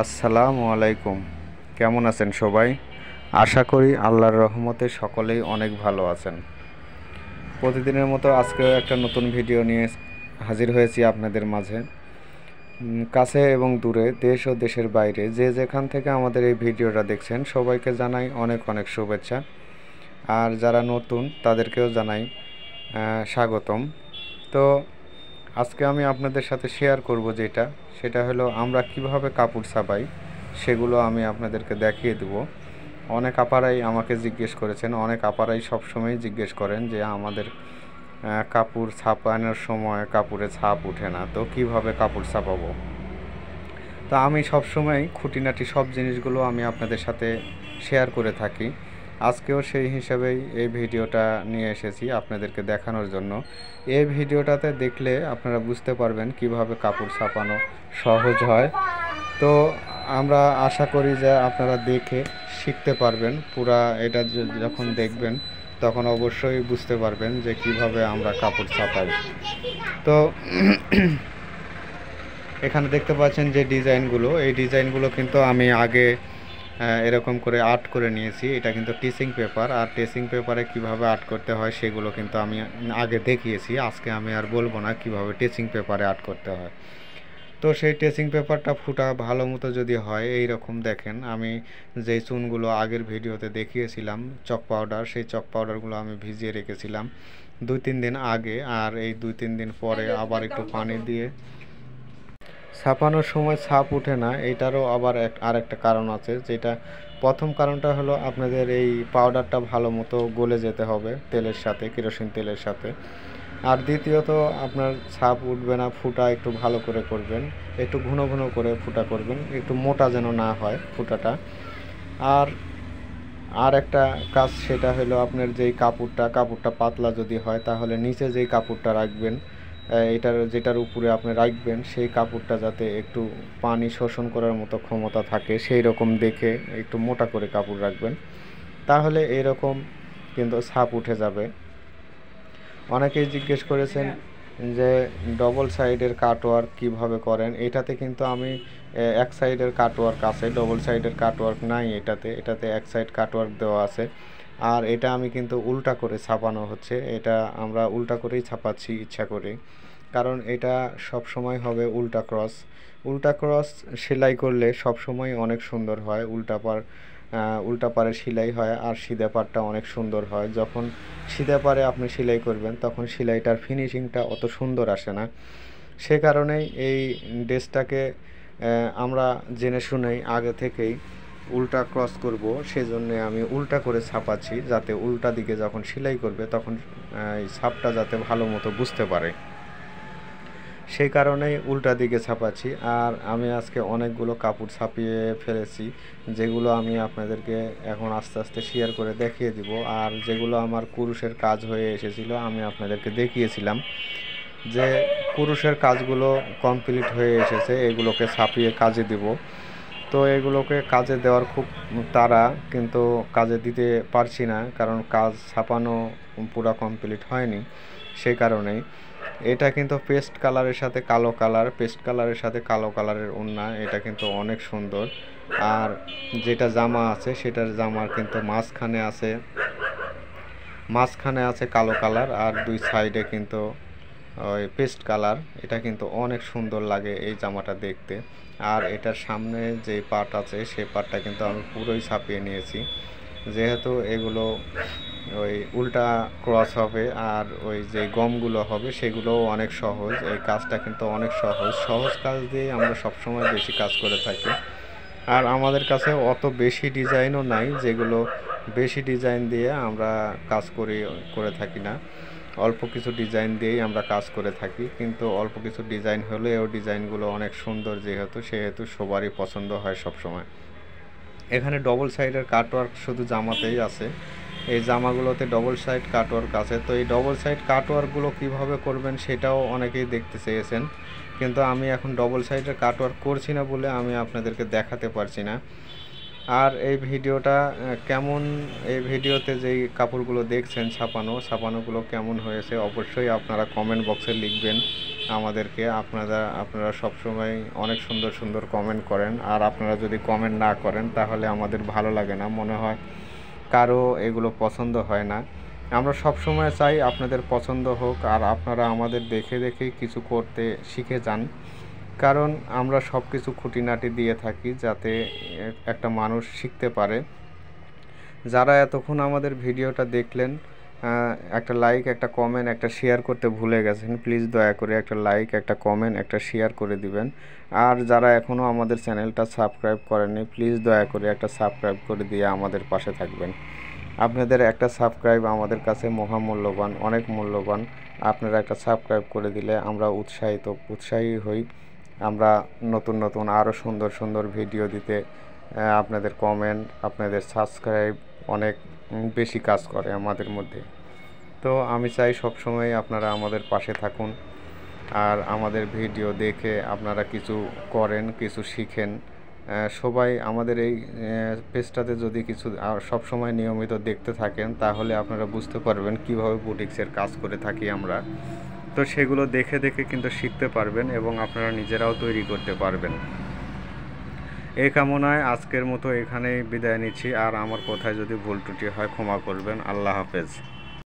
আসসালামু আলাইকুম। কেমন আছেন সবাই? আশা করি আল্লাহর রহমতে সকলেই অনেক ভালো আছেন। প্রতিদিনের মতো আজকেও একটা নতুন ভিডিও নিয়ে হাজির হয়েছি আপনাদের মাঝে। কাছে এবং দূরে, দেশ ও দেশের বাইরে যে যেখান থেকে আমাদের এই ভিডিওটা দেখছেন সবাইকে জানাই অনেক অনেক শুভেচ্ছা। আর যারা নতুন তাদেরকেও জানাই স্বাগতম। তো আজকে আমি আপনাদের সাথে শেয়ার করব সেটা হলো আমরা কিভাবে কাপড় ছাপাই, সেগুলো আমি আপনাদেরকে দেখিয়ে দেব। অনেক আপারাই আমাকে জিজ্ঞেস করেছেন, অনেক আপারাই সবসময় জিজ্ঞেস করেন যে আমাদের কাপড় ছাপানোর সময় কাপড়ে ছাপ ওঠে না, তো কিভাবে কাপড় ছাপাবো। তো আমি সবসময় খুঁটিনাটি সব জিনিসগুলো আমি আপনাদের সাথে শেয়ার করে থাকি। আজকেও সেই হিসাবেই এই ভিডিওটা নিয়ে এসেছি আপনাদেরকে দেখানোর জন্য। এই ভিডিওটাতে দেখলে আপনারা বুঝতে পারবেন কিভাবে কাপড় ছাপানো সহজ হয়। তো আমরা আশা করি যে আপনারা দেখে শিখতে পারবেন। পুরা এটা যখন দেখবেন তখন অবশ্যই বুঝতে পারবেন যে কিভাবে আমরা কাপড় ছাপাই। তো এখানে দেখতে পাচ্ছেন যে ডিজাইনগুলো, এই ডিজাইনগুলো কিন্তু আমি আগে এরকম করে আর্ট করে নিয়েছি। এটা কিন্তু টিচিং পেপার, আর টিচিং পেপারে কিভাবে আর্ট করতে হয় সেগুলো কিন্তু আমি আগে দেখিয়েছি। আজকে আমি আর বলবো না কিভাবে টিচিং পেপারে আর্ট করতে হয়। তো সেই টিচিং পেপারটা ফুটা ভালো মতো যদি হয়, এই রকম দেখেন আমি যেই চুনগুলো আগের ভিডিওতে দেখিয়েছিলাম চক পাউডার, সেই চক পাউডারগুলো আমি ভিজিয়ে রেখেছিলাম 2-3 দিন আগে। আর এই 2-3 দিন পরে আবার একটু পানি দিয়ে ছাপানোর সময় ছাপ ওঠে না, এইটারও আবার আরেকটা কারণ আছে। যেটা প্রথম কারণটা হলো আপনাদের এই পাউডারটা ভালো মতো গলে যেতে হবে তেলের সাথে, কেরোসিন তেলের সাথে। আর দ্বিতীয়ত আপনার ছাপ উঠবে না, ফুটা একটু ভালো করে করবেন, একটু ঘন ঘন করে ফুটা করবেন, একটু মোটা যেন না হয় ফুটাটা। আর আর একটা কাজ, সেটা হলো আপনার যেই কাপড়টা পাতলা যদি হয় তাহলে নিচে যেই কাপড়টা রাখবেন, যেটার উপরে আপনি রাখবেন সেই কাপড়টা যাতে একটু পানি শোষণ করার মতো ক্ষমতা থাকে, সেই রকম দেখে একটু মোটা করে কাপড় রাখবেন, তাহলে এরকম কিন্তু ছাপ উঠে যাবে। অনেকেই জিজ্ঞেস করেছেন যে ডবল সাইডের কাটওয়ার্ক কিভাবে করেন। এটাতে কিন্তু আমি এক সাইডের কাটওয়ার্ক আছে, ডবল সাইডের কাটওয়ার্ক নাই এটাতে এক সাইড কাটওয়ার্ক দেওয়া আছে। আর এটা আমি কিন্তু উল্টা করে ছাপানো হচ্ছে, এটা আমরা উল্টা করেই ছাপাচ্ছি ইচ্ছা করে, কারণ এটা সব সময় হবে উল্টা ক্রস সেলাই করলে সব সময় অনেক সুন্দর হয়। উল্টা পারে সেলাই হয় আর সিধা পাড়টা অনেক সুন্দর হয়। যখন সিধা পারে আপনি সেলাই করবেন তখন সেলাইটার ফিনিশিংটা অত সুন্দর আসে না। সে কারণেই এই ড্রেসটাকে আমরা জেনে শুনেই আগে থেকেই উল্টা ক্রস করব, সেজন্যে আমি উল্টা করে ছাপাচ্ছি, যাতে উল্টা দিকে যখন সেলাই করবে তখন এই ছাপটা যাতে ভালো মতো বুঝতে পারে, সেই কারণেই উল্টা দিকে ছাপাচ্ছি। আর আমি আজকে অনেকগুলো কাপড় ছাপিয়ে ফেলেছি, যেগুলো আমি আপনাদেরকে এখন আস্তে আস্তে শেয়ার করে দেখিয়ে দিব। আর যেগুলো আমার কুরুশের কাজ হয়ে এসেছিল আমি আপনাদেরকে দেখিয়েছিলাম যে কুরুশের কাজগুলো কমপ্লিট হয়ে এসেছে, এগুলোকে ছাপিয়ে কাজে দিব। তো এগুলোকে কাজে দেওয়ার খুব তাড়া, কিন্তু কাজে দিতে পারছি না, কারণ কাজ ছাপানো পুরো কমপ্লিট হয়নি। সেই কারণেই এটা কিন্তু পেস্ট কালারের সাথে কালো কালারের ওড়না, এটা কিন্তু অনেক সুন্দর। আর যেটা জামা আছে সেটার জামার কিন্তু মাঝখানে আছে কালো কালার, আর দুই সাইডে কিন্তু ওই পেস্ট কালার। এটা কিন্তু অনেক সুন্দর লাগে এই জামাটা দেখতে। আর এটার সামনে যে পার্ট আছে সেই পার্টটা কিন্তু আমি পুরোই ছাপিয়ে নিয়েছি, যেহেতু এগুলো ওই উল্টা ক্রস হবে আর ওই যে গমগুলো হবে সেগুলোও অনেক সহজ। এই কাজটা কিন্তু অনেক সহজ কাজ দিয়ে আমরা সবসময় বেশি কাজ করে থাকি। আর আমাদের কাছে অত বেশি ডিজাইনও নাই, যেগুলো বেশি ডিজাইন দিয়ে আমরা কাজ করে থাকি না। অল্প কিছু ডিজাইন দিয়েই আমরা কাজ করে থাকি, কিন্তু অল্প কিছু ডিজাইন হলেও ডিজাইনগুলো অনেক সুন্দর, সেহেতু সবারই পছন্দ হয় সব সময়। এখানে ডবল সাইডের কাটওয়ার্ক শুধু জামাতেই আছে, এই জামাগুলোতে ডবল সাইড কাটওয়ার্ক আছে। তো এই ডবল সাইড কাটওয়ার্কগুলো কীভাবে করবেন সেটাও অনেকেই দেখতে চেয়েছেন, কিন্তু আমি এখন ডবল সাইডের কাটওয়ার্ক করছি না বলে আমি আপনাদেরকে দেখাতে পারছি না। আর এই ভিডিওটা কেমন, এই ভিডিওতে যেই কাপড়গুলো দেখছেন ছাপানোগুলো কেমন হয়েছে অবশ্যই আপনারা কমেন্ট বক্সে লিখবেন আমাদেরকে। আপনারা সবসময় অনেক সুন্দর সুন্দর কমেন্ট করেন, আর আপনারা যদি কমেন্ট না করেন তাহলে আমাদের ভালো লাগে না, মনে হয় কারো এগুলো পছন্দ হয় না। আমরা সবসময় চাই আপনাদের পছন্দ হোক, আর আপনারা আমাদের দেখে দেখেই কিছু করতে শিখে যান, কারণ আমরা সব কিছু খুঁটিনাটি দিয়ে থাকি যাতে একটা মানুষ শিখতে পারে। যারা এতক্ষণ আমাদের ভিডিওটা দেখলেন, একটা লাইক, একটা কমেন্ট, একটা শেয়ার করতে ভুলে গেছেন, প্লিজ দয়া করে একটা লাইক, একটা কমেন্ট, একটা শেয়ার করে দিবেন। আর যারা এখনও আমাদের চ্যানেলটা সাবস্ক্রাইব করেননি, প্লিজ দয়া করে একটা সাবস্ক্রাইব করে দিয়ে আমাদের পাশে থাকবেন। আপনাদের একটা সাবস্ক্রাইব আমাদের কাছে মহামূল্যবান, অনেক মূল্যবান। আপনারা একটা সাবস্ক্রাইব করে দিলে আমরা উৎসাহী হই, আমরা নতুন নতুন আরও সুন্দর সুন্দর ভিডিও দিতে। আপনাদের কমেন্ট, আপনাদের সাবস্ক্রাইব অনেক বেশি কাজ করে আমাদের মধ্যে। তো আমি চাই সবসময় আপনারা আমাদের পাশে থাকুন, আর আমাদের ভিডিও দেখে আপনারা কিছু করেন, কিছু শিখেন। সবাই আমাদের এই পেজটাতে যদি কিছু সবসময় নিয়মিত দেখতে থাকেন তাহলে আপনারা বুঝতে পারবেন কিভাবে বুটিক্সের কাজ করে থাকি আমরা। তো সেগুলো দেখে দেখে কিন্তু শিখতে পারবেন এবং আপনারা নিজেরাও তৈরি করতে পারবেন। এই কামনায় আজকের মতো এখানেই বিদায় নিচ্ছি, আর আমার কথায় যদি ভুল ত্রুটি হয় ক্ষমা করবেন। আল্লাহ হাফেজ।